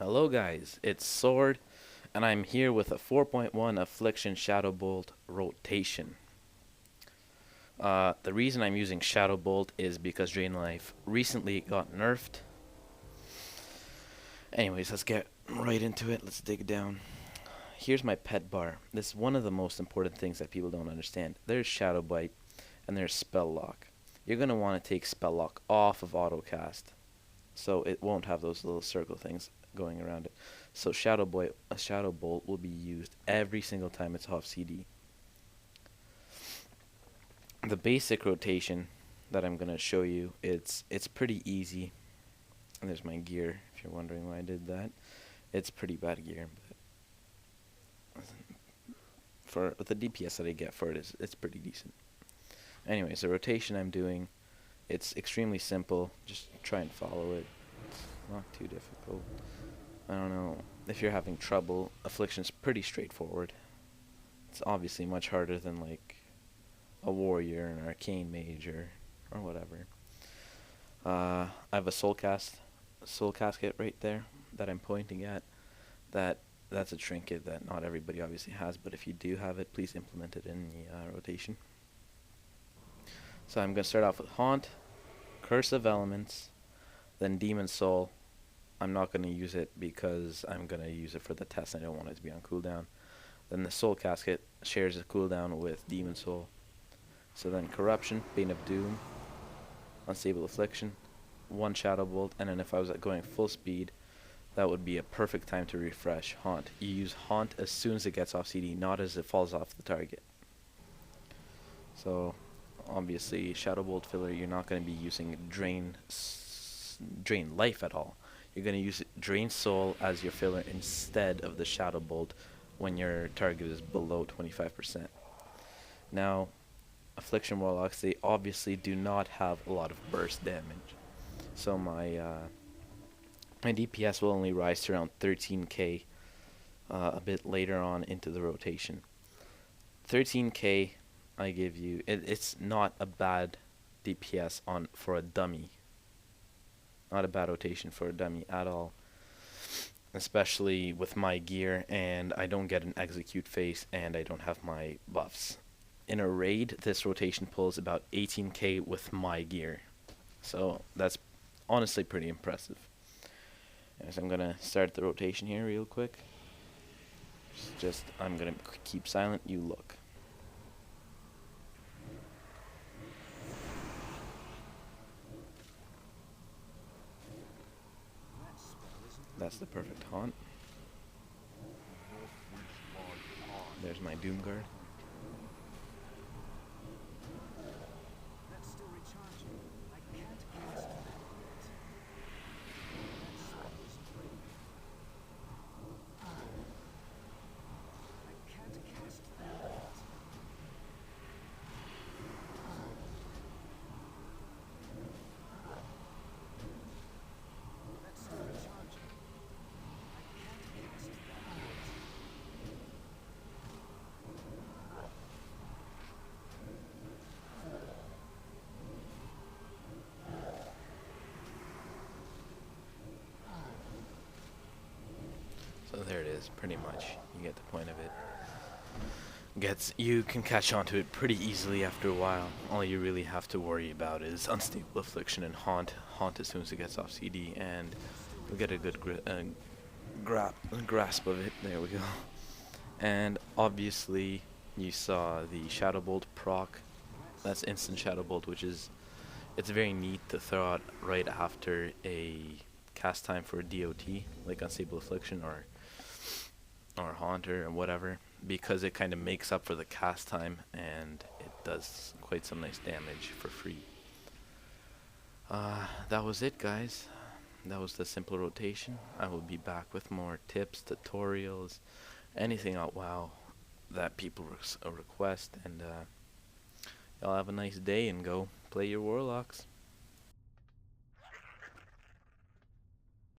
Hello guys, it's Sword, and I'm here with a 4.1 Affliction Shadow Bolt rotation. The reason I'm using Shadow Bolt is because Drain Life recently got nerfed. Anyways, let's get right into it. Let's dig down. Here's my pet bar. This is one of the most important things that people don't understand. There's Shadow Bite, and there's Spell Lock. You're going to want to take Spell Lock off of Autocast, so it won't have those little circle things going around it. So a Shadow Bolt will be used every single time it's off CD. The basic rotation that I'm gonna show you, it's pretty easy. And there's my gear, if you're wondering why I did that. It's pretty bad gear, but for the DPS that I get for it, it's pretty decent. Anyways, the rotation I'm doing, it's extremely simple. Just try and follow it. It's not too difficult. I don't know if you're having trouble. Affliction's pretty straightforward. It's obviously much harder than like a warrior, an arcane mage, or whatever. I have a soul casket right there that I'm pointing at. That's a trinket that not everybody obviously has, but if you do have it, please implement it in the rotation. So I'm gonna start off with Haunt, Curse of Elements, then Demon Soul. I'm not going to use it because I'm going to use it for the test. I don't want it to be on cooldown. Then the Soul Casket shares a cooldown with Demon Soul. So then Corruption, Bane of Doom, Unstable Affliction, one Shadow Bolt, and then if I was going full speed, that would be a perfect time to refresh Haunt. You use Haunt as soon as it gets off CD, not as it falls off the target. So obviously Shadow Bolt filler, you're not going to be using Drain Life at all. You're going to use Drain Soul as your filler instead of the Shadow Bolt when your target is below 25%. Now, Affliction Warlocks, they obviously do not have a lot of burst damage. So my DPS will only rise to around 13k a bit later on into the rotation. 13k, I give you, it's not a bad DPS for a dummy. Not a bad rotation for a dummy at all. Especially with my gear, and I don't get an execute phase, and I don't have my buffs. In a raid, this rotation pulls about 18k with my gear. So that's honestly pretty impressive. So I'm gonna start the rotation here real quick. I'm gonna keep silent, you look. That's the perfect haunt. There's my Doomguard. So there it is, pretty much. You get the point of it. You can catch on to it pretty easily after a while. All you really have to worry about is Unstable Affliction and Haunt. Haunt as soon as it gets off CD, and you'll get a good grasp of it. There we go. And obviously, you saw the Shadow Bolt proc. That's instant Shadow Bolt, it's very neat to throw out right after a cast time for a DOT, like Unstable Affliction or Haunter or whatever, because it kind of makes up for the cast time and it does quite some nice damage for free. That was it, guys. That was the simple rotation. I will be back with more tips, tutorials, anything out WoW that people request, and y'all have a nice day and go play your Warlocks.